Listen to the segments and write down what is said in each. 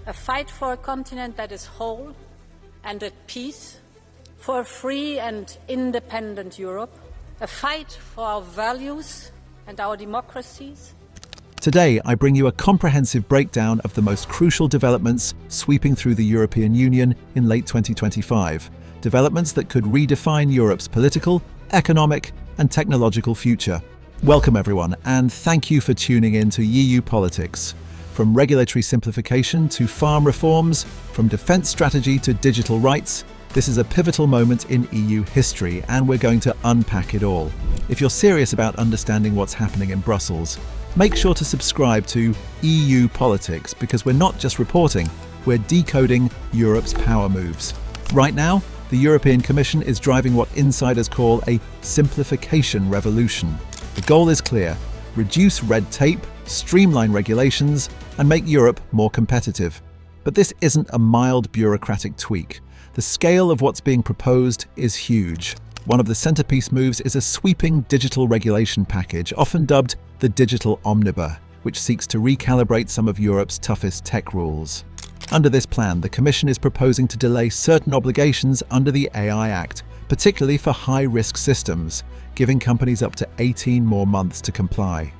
a fight for a continent that is whole and at peace, for a free and independent Europe, a fight for our values and our democracies. Today, I bring you a comprehensive breakdown of the most crucial developments sweeping through the European Union in late 2025, developments that could redefine Europe's political, economic, and technological future. Welcome everyone, and thank you for tuning in to EU Politics. From regulatory simplification to farm reforms, from defence strategy to digital rights, this is a pivotal moment in EU history, and we're going to unpack it all. If you're serious about understanding what's happening in Brussels, make sure to subscribe to EU Politics, because we're not just reporting, we're decoding Europe's power moves. Right now, the European Commission is driving what insiders call a simplification revolution. The goal is clear: reduce red tape, streamline regulations, and make Europe more competitive. But this isn't a mild bureaucratic tweak. The scale of what's being proposed is huge. One of the centerpiece moves is a sweeping digital regulation package, often dubbed the Digital Omnibus, which seeks to recalibrate some of Europe's toughest tech rules. Under this plan, the Commission is proposing to delay certain obligations under the AI Act, particularly for high-risk systems, giving companies up to 18 more months to comply.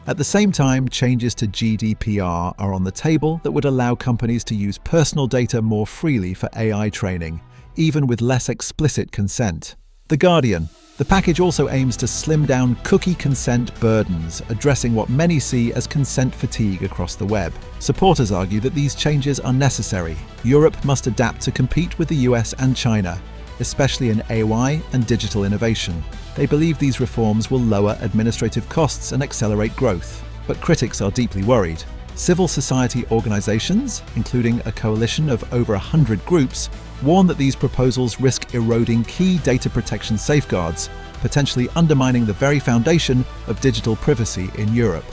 At the same time, changes to GDPR are on the table that would allow companies to use personal data more freely for AI training, even with less explicit consent. The Guardian. The package also aims to slim down cookie consent burdens, addressing what many see as consent fatigue across the web. Supporters argue that these changes are necessary. Europe must adapt to compete with the US and China, especially in AI and digital innovation. They believe these reforms will lower administrative costs and accelerate growth. But critics are deeply worried. Civil society organizations, including a coalition of over 100 groups, warn that these proposals risk eroding key data protection safeguards, potentially undermining the very foundation of digital privacy in Europe.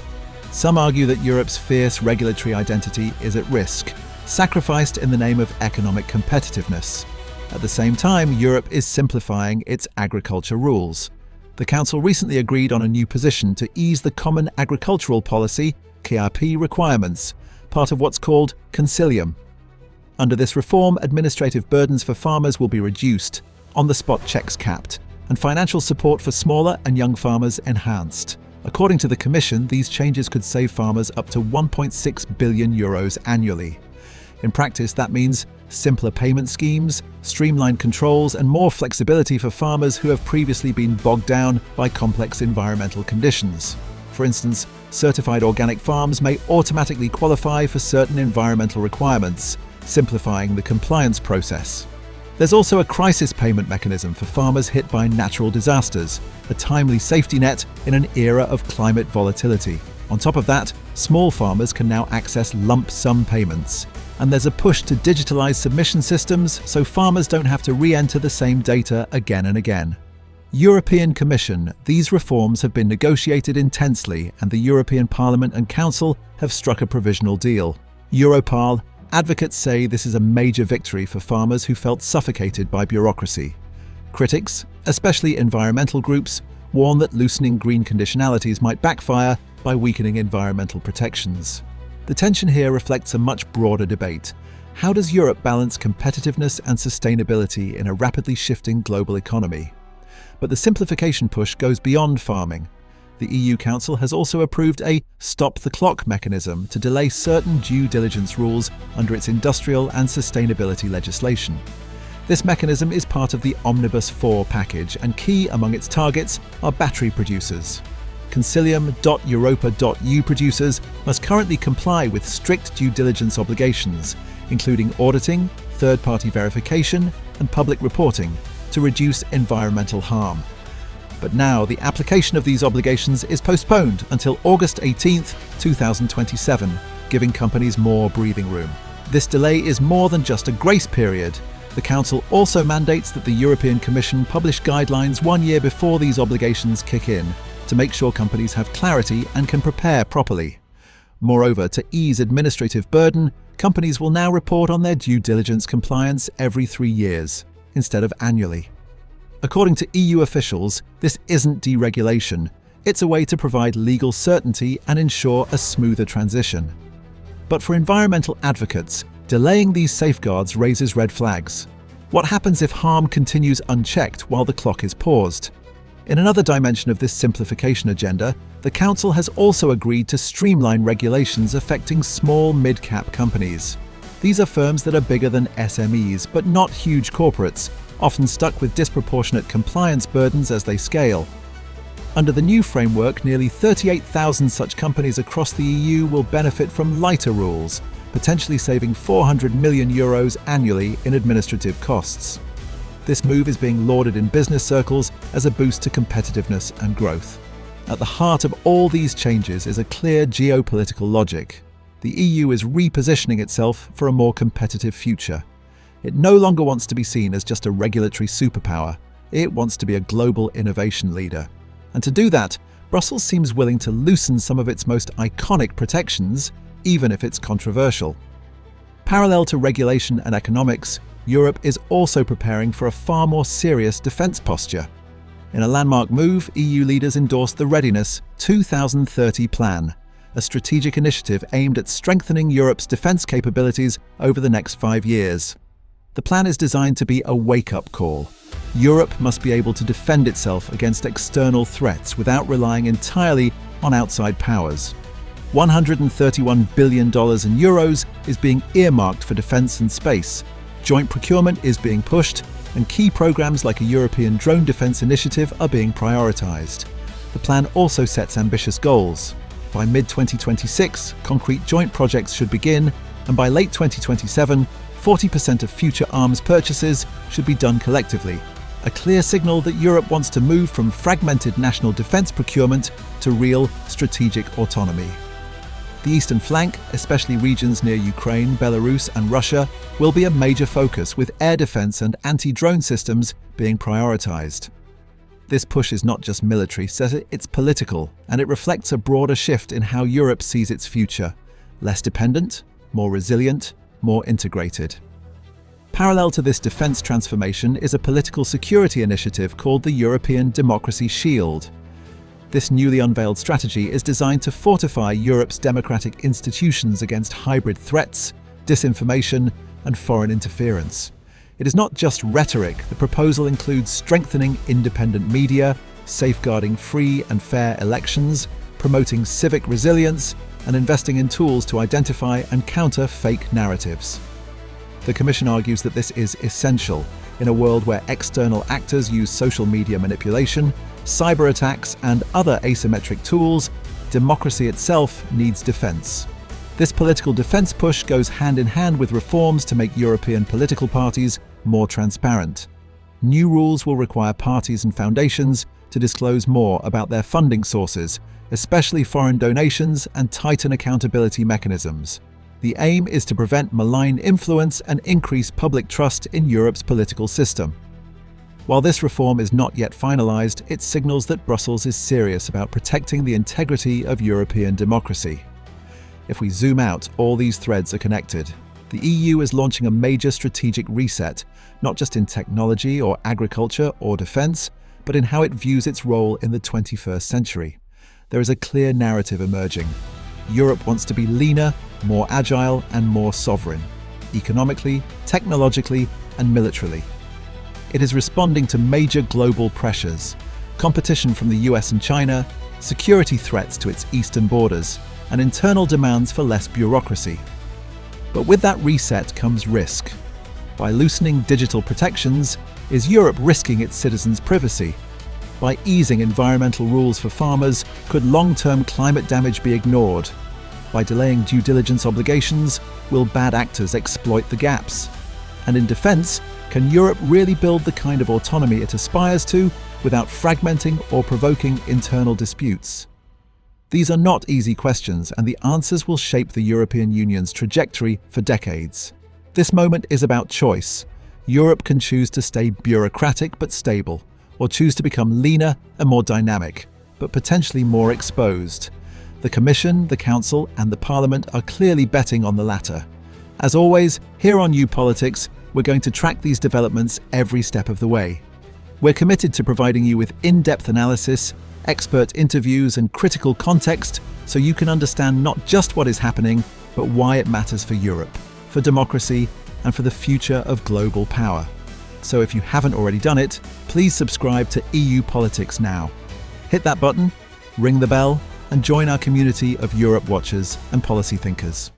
Some argue that Europe's fierce regulatory identity is at risk, sacrificed in the name of economic competitiveness. At the same time, Europe is simplifying its agriculture rules. The Council recently agreed on a new position to ease the Common Agricultural Policy (CAP) requirements, part of what's called Concilium. Under this reform, administrative burdens for farmers will be reduced, on-the-spot checks capped, and financial support for smaller and young farmers enhanced. According to the Commission, these changes could save farmers up to €1.6 billion annually. In practice, that means simpler payment schemes, streamlined controls, and more flexibility for farmers who have previously been bogged down by complex environmental conditions. For instance, certified organic farms may automatically qualify for certain environmental requirements, simplifying the compliance process. There's also a crisis payment mechanism for farmers hit by natural disasters, a timely safety net in an era of climate volatility. On top of that, small farmers can now access lump sum payments. And there's a push to digitalize submission systems so farmers don't have to re-enter the same data again and again. European Commission, these reforms have been negotiated intensely, and the European Parliament and Council have struck a provisional deal. Europarl advocates say this is a major victory for farmers who felt suffocated by bureaucracy. Critics, especially environmental groups, warn that loosening green conditionalities might backfire by weakening environmental protections. The tension here reflects a much broader debate. How does Europe balance competitiveness and sustainability in a rapidly shifting global economy? But the simplification push goes beyond farming. The EU Council has also approved a stop-the-clock mechanism to delay certain due diligence rules under its industrial and sustainability legislation. This mechanism is part of the Omnibus 4 package, and key among its targets are battery producers. Concilium.europa.eu producers must currently comply with strict due diligence obligations, including auditing, third-party verification, and public reporting, to reduce environmental harm. But now the application of these obligations is postponed until August 18, 2027, giving companies more breathing room. This delay is more than just a grace period. The Council also mandates that the European Commission publish guidelines 1 year before these obligations kick in, to make sure companies have clarity and can prepare properly. Moreover, to ease administrative burden, companies will now report on their due diligence compliance every 3 years, instead of annually. According to EU officials, this isn't deregulation. It's a way to provide legal certainty and ensure a smoother transition. But for environmental advocates, delaying these safeguards raises red flags. What happens if harm continues unchecked while the clock is paused? In another dimension of this simplification agenda, the Council has also agreed to streamline regulations affecting small mid-cap companies. These are firms that are bigger than SMEs, but not huge corporates, often stuck with disproportionate compliance burdens as they scale. Under the new framework, nearly 38,000 such companies across the EU will benefit from lighter rules, potentially saving €400 million annually in administrative costs. This move is being lauded in business circles as a boost to competitiveness and growth. At the heart of all these changes is a clear geopolitical logic. The EU is repositioning itself for a more competitive future. It no longer wants to be seen as just a regulatory superpower. It wants to be a global innovation leader. And to do that, Brussels seems willing to loosen some of its most iconic protections, even if it's controversial. Parallel to regulation and economics, Europe is also preparing for a far more serious defence posture. In a landmark move, EU leaders endorsed the Readiness 2030 plan, a strategic initiative aimed at strengthening Europe's defence capabilities over the next 5 years. The plan is designed to be a wake-up call. Europe must be able to defend itself against external threats without relying entirely on outside powers. $131 billion in euros is being earmarked for defence and space. Joint procurement is being pushed, and key programs like a European drone defence initiative are being prioritised. The plan also sets ambitious goals. By mid-2026, concrete joint projects should begin, and by late 2027, 40% of future arms purchases should be done collectively, a clear signal that Europe wants to move from fragmented national defence procurement to real strategic autonomy. The eastern flank, especially regions near Ukraine, Belarus and Russia, will be a major focus, with air defence and anti-drone systems being prioritised. This push is not just military, it's political, and it reflects a broader shift in how Europe sees its future: less dependent, more resilient, more integrated. Parallel to this defence transformation is a political security initiative called the European Democracy Shield. This newly unveiled strategy is designed to fortify Europe's democratic institutions against hybrid threats, disinformation, and foreign interference. It is not just rhetoric. The proposal includes strengthening independent media, safeguarding free and fair elections, promoting civic resilience, and investing in tools to identify and counter fake narratives. The Commission argues that this is essential in a world where external actors use social media manipulation, cyber attacks, and other asymmetric tools. Democracy itself needs defence. This political defence push goes hand in hand with reforms to make European political parties more transparent. New rules will require parties and foundations to disclose more about their funding sources, especially foreign donations, and tighten accountability mechanisms. The aim is to prevent malign influence and increase public trust in Europe's political system. While this reform is not yet finalised, it signals that Brussels is serious about protecting the integrity of European democracy. If we zoom out, all these threads are connected. The EU is launching a major strategic reset, not just in technology or agriculture or defence, but in how it views its role in the 21st century. There is a clear narrative emerging. Europe wants to be leaner, more agile, and more sovereign, economically, technologically, and militarily. It is responding to major global pressures: competition from the US and China, security threats to its eastern borders, and internal demands for less bureaucracy. But with that reset comes risk. By loosening digital protections, is Europe risking its citizens' privacy? By easing environmental rules for farmers, could long-term climate damage be ignored? By delaying due diligence obligations, will bad actors exploit the gaps? And in defence, can Europe really build the kind of autonomy it aspires to without fragmenting or provoking internal disputes? These are not easy questions, and the answers will shape the European Union's trajectory for decades. This moment is about choice. Europe can choose to stay bureaucratic but stable, or choose to become leaner and more dynamic, but potentially more exposed. The Commission, the Council, and the Parliament are clearly betting on the latter. As always, here on New Politics, we're going to track these developments every step of the way. We're committed to providing you with in-depth analysis, expert interviews, and critical context so you can understand not just what is happening, but why it matters for Europe, for democracy, and for the future of global power. So if you haven't already done it, please subscribe to EU Politics now. Hit that button, ring the bell, and join our community of Europe watchers and policy thinkers.